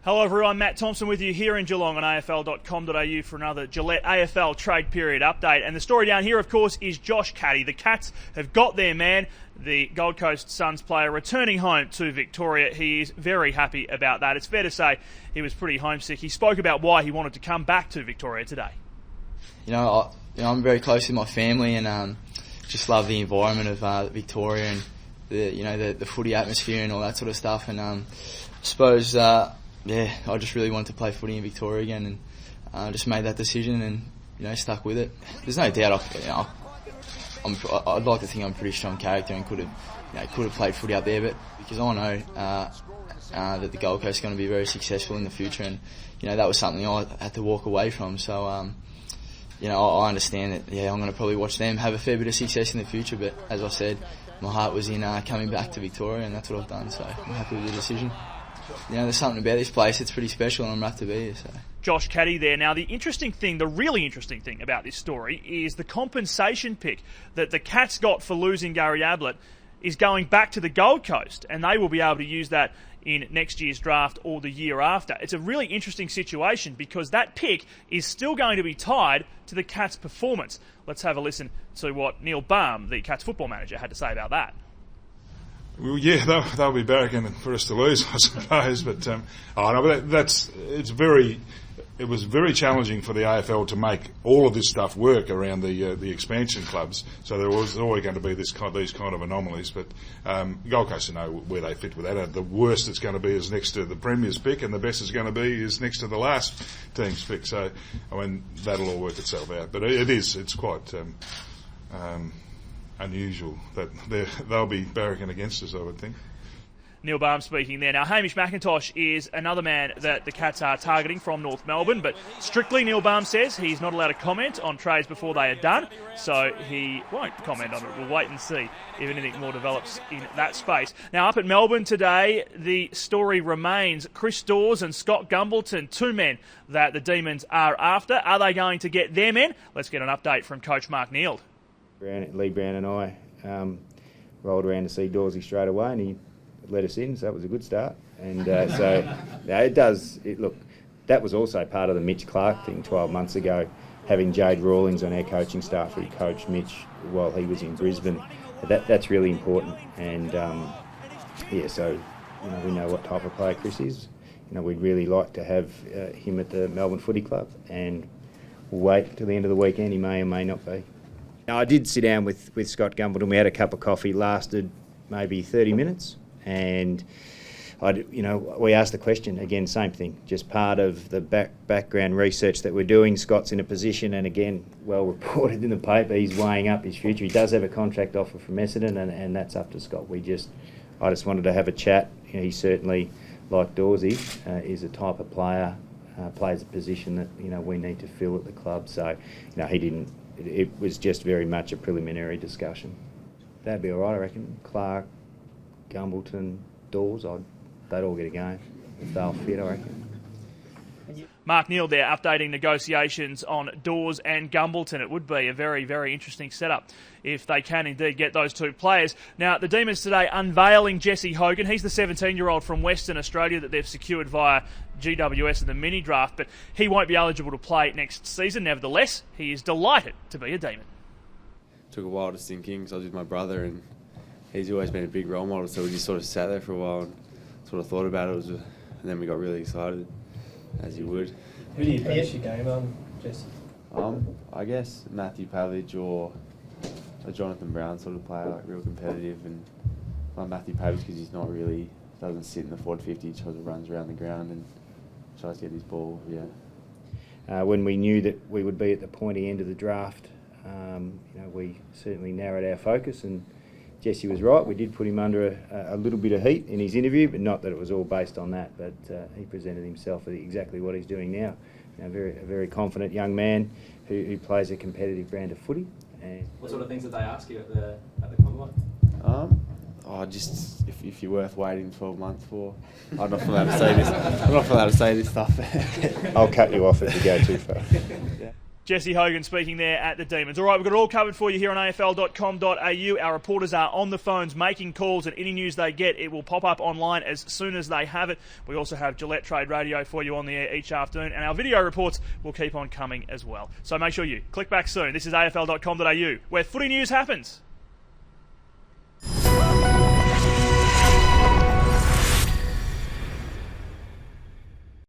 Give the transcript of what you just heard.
Hello everyone, Matt Thompson with you here in Geelong on afl.com.au for another Gillette AFL trade period update. And the story down here, of course, is Josh Caddy. The Cats have got their man, the Gold Coast Suns player, returning home to Victoria. He is very happy about that. It's fair to say he was pretty homesick. He spoke about why he wanted to come back to Victoria today. I'm very close with my family and just love the environment of Victoria and the footy atmosphere and all that sort of stuff. And I suppose I just really wanted to play footy in Victoria again, and just made that decision and stuck with it. There's no doubt I'd like to think I'm a pretty strong character and could have played footy up there, but because I know that the Gold Coast is going to be very successful in the future, and that was something I had to walk away from. So I understand that I'm going to probably watch them have a fair bit of success in the future, but as I said, my heart was in coming back to Victoria, and that's what I've done. So I'm happy with the decision. There's something about this place, it's pretty special, and I'm rapt to be here. So. Josh Caddy there. Now, the really interesting thing about this story is the compensation pick that the Cats got for losing Gary Ablett is going back to the Gold Coast, and they will be able to use that in next year's draft or the year after. It's a really interesting situation because that pick is still going to be tied to the Cats' performance. Let's have a listen to what Neil Baum, the Cats football manager, had to say about that. Well, yeah, they'll be barracking for us to lose, I suppose. But it was very challenging for the AFL to make all of this stuff work around the expansion clubs. So there was always going to be these kind of anomalies. But Gold Coast know where they fit with that. The worst it's going to be is next to the Premier's pick, and the best it's going to be is next to the last team's pick. So that'll all work itself out. But it's quite unusual that they'll be barracking against us, I would think. Neil Baum speaking there. Now, Hamish McIntosh is another man that the Cats are targeting from North Melbourne, but strictly, Neil Baum says he's not allowed to comment on trades before they are done, so he won't comment on it. We'll wait and see if anything more develops in that space. Now, up at Melbourne today, the story remains Chris Dawes and Scott Gumbleton, two men that the Demons are after. Are they going to get their men? Let's get an update from Coach Mark Neild. Lee Brown and I rolled around to see Dawsey straight away, and he let us in, so that was a good start. And look, that was also part of the Mitch Clark thing 12 months ago, having Jade Rawlings on our coaching staff who coached Mitch while he was in Brisbane. That's really important. And so we know what type of player Chris is. We'd really like to have him at the Melbourne Footy Club, and we'll wait till the end of the weekend. He may or may not be. Now, I did sit down with Scott Gumbleton. We had a cup of coffee, lasted maybe 30 minutes, and we asked the question again, same thing, just part of the background research that we're doing. Scott's in a position, and again, well reported in the paper, he's weighing up his future. He does have a contract offer from Essendon, and that's up to Scott. I just wanted to have a chat. He certainly, like Dawsey, is a type of player, plays a position that we need to fill at the club. So he didn't. It was just very much a preliminary discussion. That'd be all right, I reckon. Clark, Gumbleton, Dawes, they'd all get a game if they'll fit, I reckon. Mark Neild there updating negotiations on Dawes and Gumbleton. It would be a very, very interesting setup if they can indeed get those two players. Now, the Demons today unveiling Jesse Hogan. He's the 17-year-old from Western Australia that they've secured via GWS in the mini draft, but he won't be eligible to play next season. Nevertheless, he is delighted to be a Demon. Took a while to sink in because I was with my brother, and he's always been a big role model, so we just sort of sat there for a while and sort of thought about it, and then we got really excited, as you would. Who do you base your game on, Jesse? I guess Matthew Pavlich or a Jonathan Brown sort of player, like real competitive, and Matthew Pavlich because he's not really, doesn't sit in the forward 50, he sort of runs around the ground and tries to get his ball, when we knew that we would be at the pointy end of the draft, we certainly narrowed our focus, and Jesse was right. We did put him under a little bit of heat in his interview, but not that it was all based on that. But he presented himself as exactly what he's doing now. A very confident young man who plays a competitive brand of footy. And what sort of things did they ask you at the Commonwealth? Just if you're worth waiting 12 months for. I'm not allowed to say this. I'm not allowed to say this stuff. I'll cut you off if you go too far. Yeah. Jesse Hogan speaking there at the Demons. All right, we've got it all covered for you here on afl.com.au. Our reporters are on the phones making calls, and any news they get, it will pop up online as soon as they have it. We also have Gillette Trade Radio for you on the air each afternoon, and our video reports will keep on coming as well. So make sure you click back soon. This is afl.com.au, where footy news happens.